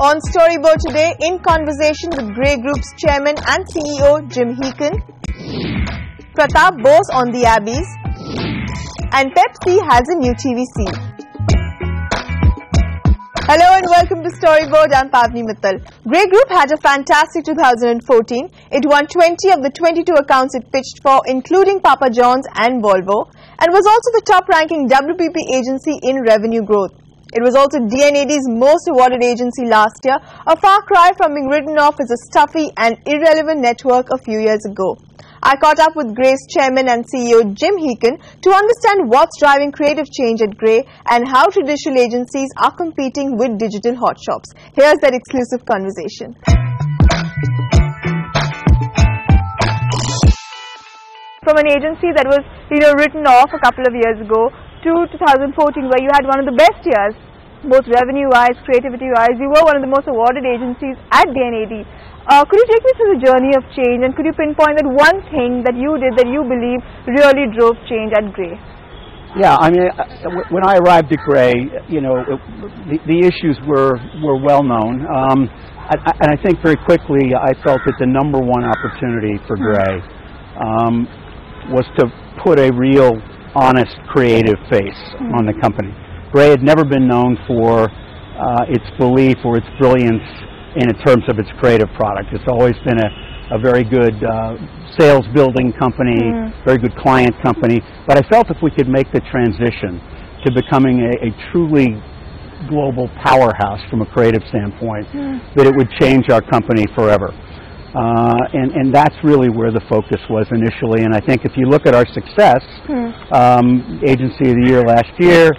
On Storyboard today, in conversation with Grey Group's chairman and CEO Jim Heekin, Pratap boasts on the Abbeys, and Pepsi has a new TVC. Hello and welcome to Storyboard. I'm Pavni Mittal. Grey Group had a fantastic 2014. It won 20 of the 22 accounts it pitched for, including Papa Johns and Volvo, and was also the top-ranking WPP agency in revenue growth. It was also DNAD's most awarded agency last year, a far cry from being written off as a stuffy and irrelevant network a few years ago. I caught up with Grey's chairman and CEO Jim Heekin to understand what's driving creative change at Grey and how traditional agencies are competing with digital hotshots. Here's that exclusive conversation. From an agency that was, written off a couple of years ago to 2014, where you had one of the best years, both revenue-wise, creativity-wise. You were one of the most awarded agencies at DNAD. Could you take me through the journey of change, and could you pinpoint that one thing that you did that you believe really drove change at Grey? Yeah, I mean, when I arrived at Grey, the issues were well known, and I think very quickly I felt that the number one opportunity for Grey was to put a real, honest, creative face on the company. Grey had never been known for its belief or its brilliance in terms of its creative product. It's always been a very good sales building company, very good client company. But I felt if we could make the transition to becoming a truly global powerhouse from a creative standpoint, that it would change our company forever. And that's really where the focus was initially. And I think if you look at our success, Agency of the Year last year,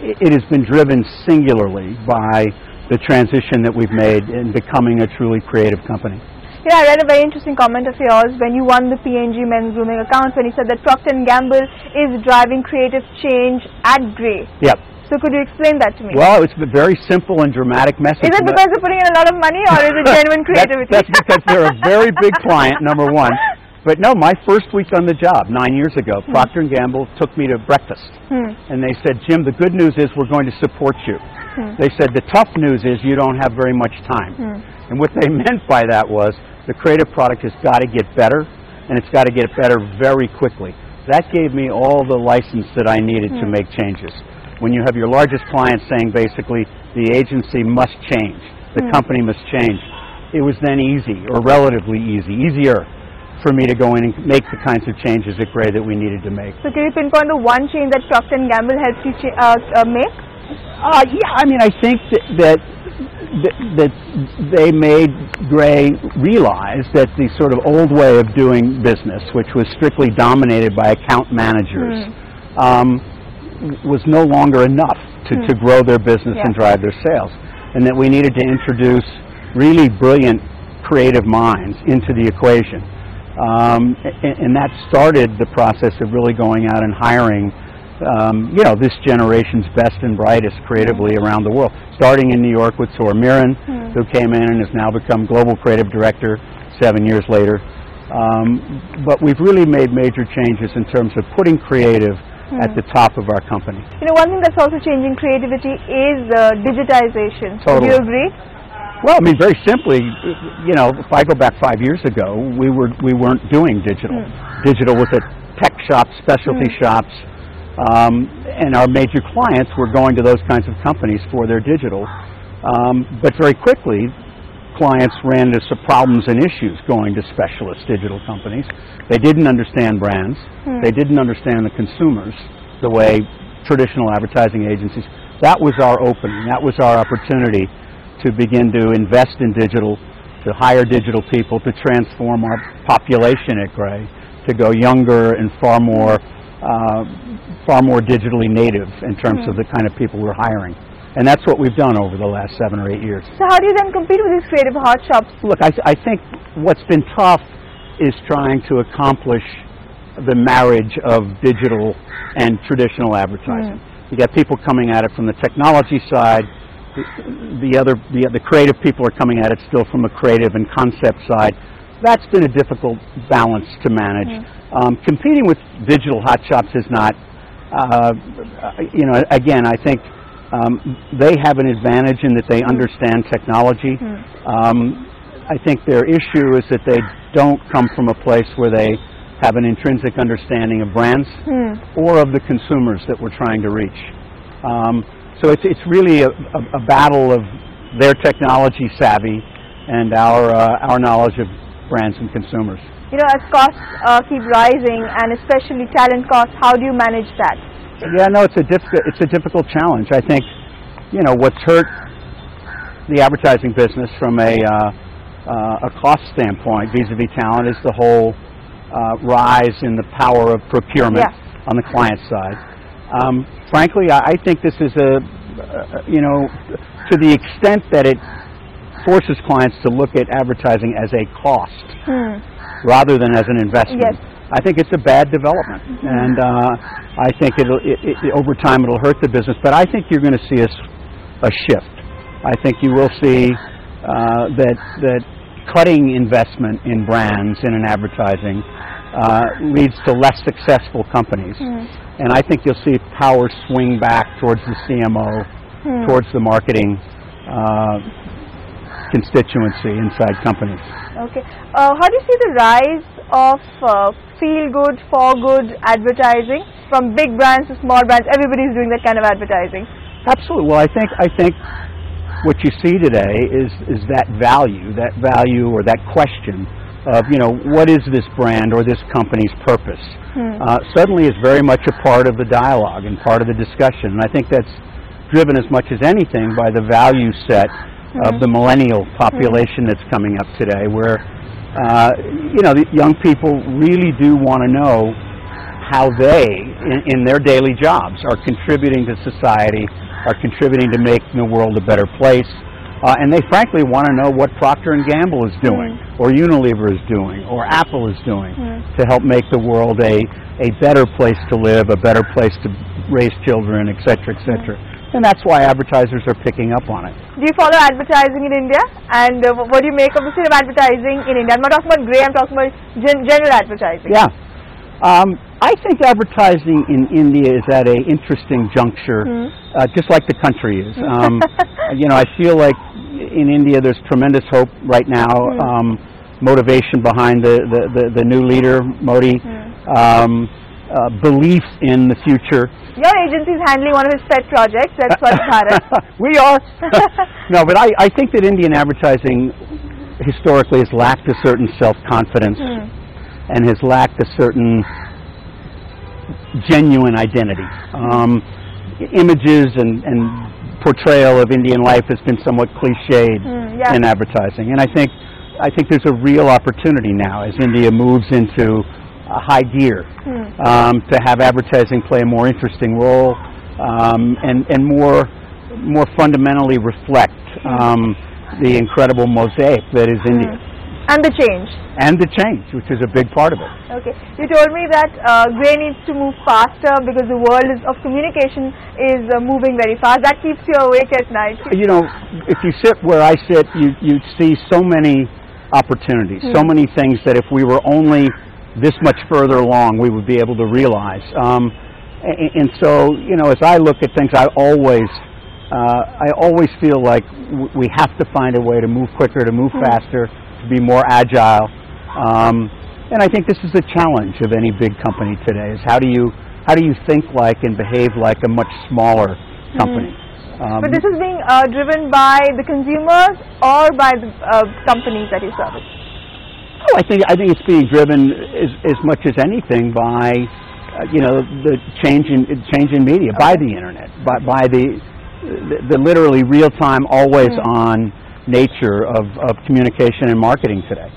it has been driven singularly by the transition that we've made in becoming a truly creative company. I read a very interesting comment of yours when you won the P&G men's grooming account, when you said that Procter & Gamble is driving creative change at Grey. Yep. So could you explain that to me? Well, it's a very simple and dramatic message. Is it because they're putting in a lot of money, or is it genuine creativity? That's because they're a very big client, number one. But no, my first week on the job, 9 years ago, Procter & Gamble took me to breakfast. And they said, Jim, the good news is we're going to support you. They said, the tough news is you don't have very much time. And what they meant by that was the creative product has got to get better, and it's got to get better very quickly. That gave me all the license that I needed to make changes. When you have your largest client saying basically the agency must change, the company must change, it was then easy, or relatively easier for me to go in and make the kinds of changes at Grey that we needed to make. So can you pinpoint the one change that Procter & Gamble helped you make? Yeah, I mean, I think that they made Grey realize that the sort of old way of doing business, which was strictly dominated by account managers, was no longer enough to grow their business and drive their sales, and that we needed to introduce really brilliant creative minds into the equation. And that started the process of really going out and hiring this generation's best and brightest creatively around the world, starting in New York with Tor Miran, who came in and has now become Global Creative Director 7 years later. But we've really made major changes in terms of putting creative at the top of our company. One thing that's also changing creativity is digitization. Totally. Do you agree? Well, I mean, very simply, if I go back 5 years ago, we weren't doing digital. Digital was at tech shops, specialty shops, and our major clients were going to those kinds of companies for their digital. But very quickly, clients ran into some problems and issues going to specialist digital companies. They didn't understand brands. They didn't understand the consumers the way traditional advertising agencies. That was our opening. That was our opportunity to begin to invest in digital, to hire digital people, to transform our population at Grey, to go younger and far more digitally native in terms of the kind of people we're hiring. And that's what we've done over the last 7 or 8 years. So how do you then compete with these creative hotshots? Look, I think what's been tough is trying to accomplish the marriage of digital and traditional advertising. You got people coming at it from the technology side. The creative people are coming at it still from a creative and concept side. That's been a difficult balance to manage. Competing with digital hotshots is not, again, I think They have an advantage in that they understand technology. I think their issue is that they don't come from a place where they have an intrinsic understanding of brands or of the consumers that we're trying to reach. So it's really a battle of their technology savvy and our knowledge of brands and consumers. You know, as costs keep rising, and especially talent costs, how do you manage that? Yeah, no, it's a difficult challenge. I think, you know, what's hurt the advertising business from a cost standpoint vis-a-vis talent is the whole rise in the power of procurement on the client side. Frankly, I think this is you know, to the extent that it forces clients to look at advertising as a cost rather than as an investment. I think it's a bad development, and I think over time it'll hurt the business. But I think you're going to see a shift. I think you will see that cutting investment in brands and in advertising leads to less successful companies, and I think you'll see power swing back towards the CMO, towards the marketing constituency inside companies. Okay. How do you see the rise of feel-good, for-good advertising from big brands to small brands? Everybody's doing that kind of advertising. Absolutely. Well, I think what you see today is that value or that question of, you know, what is this brand or this company's purpose? Suddenly is very much a part of the dialogue and part of the discussion. And I think that's driven as much as anything by the value set of the millennial population that's coming up today, where you know, the young people really do want to know how they, in their daily jobs, are contributing to society, are contributing to making the world a better place, and they frankly want to know what Procter & Gamble is doing, or Unilever is doing, or Apple is doing to help make the world a better place to live, a better place to raise children, etc., etc. And that's why advertisers are picking up on it. Do you follow advertising in India? And what do you make of the state of advertising in India? I'm not talking about grey, I'm talking about general advertising. Yeah. I think advertising in India is at an interesting juncture, just like the country is. You know, I feel like in India there's tremendous hope right now, motivation behind the new leader, Modi. Belief in the future. Your agency is handling one of his pet projects, that's Swachh Bharat. We are. No, but I think that Indian advertising historically has lacked a certain self-confidence and has lacked a certain genuine identity. Images and portrayal of Indian life has been somewhat cliched in advertising, and I think there's a real opportunity now as India moves into a high gear to have advertising play a more interesting role and more fundamentally reflect the incredible mosaic that is India. And the change. And the change, which is a big part of it. Okay. You told me that grey needs to move faster because the world of communication is moving very fast. That keeps you awake at night. You know, if you sit where I sit, you see so many opportunities, so many things that if we were only this much further along we would be able to realize. And so, you know, as I look at things, I always feel like we have to find a way to move quicker, to move faster, to be more agile. And I think this is the challenge of any big company today, is how do you think like and behave like a much smaller company? But this is being driven by the consumers or by the companies that you service? Oh, I think it's being driven as much as anything by you know, the change in media, by the internet, by the literally real-time, always-on nature of communication and marketing today.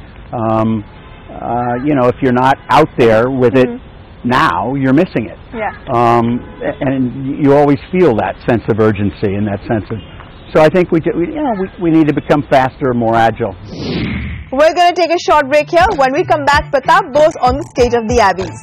You know, if you're not out there with it now, you're missing it. Yeah. And you always feel that sense of urgency and that sense of. So I think we need to become faster and more agile. We're going to take a short break here. When we come back, Pratap goes on the stage of the Abbeys.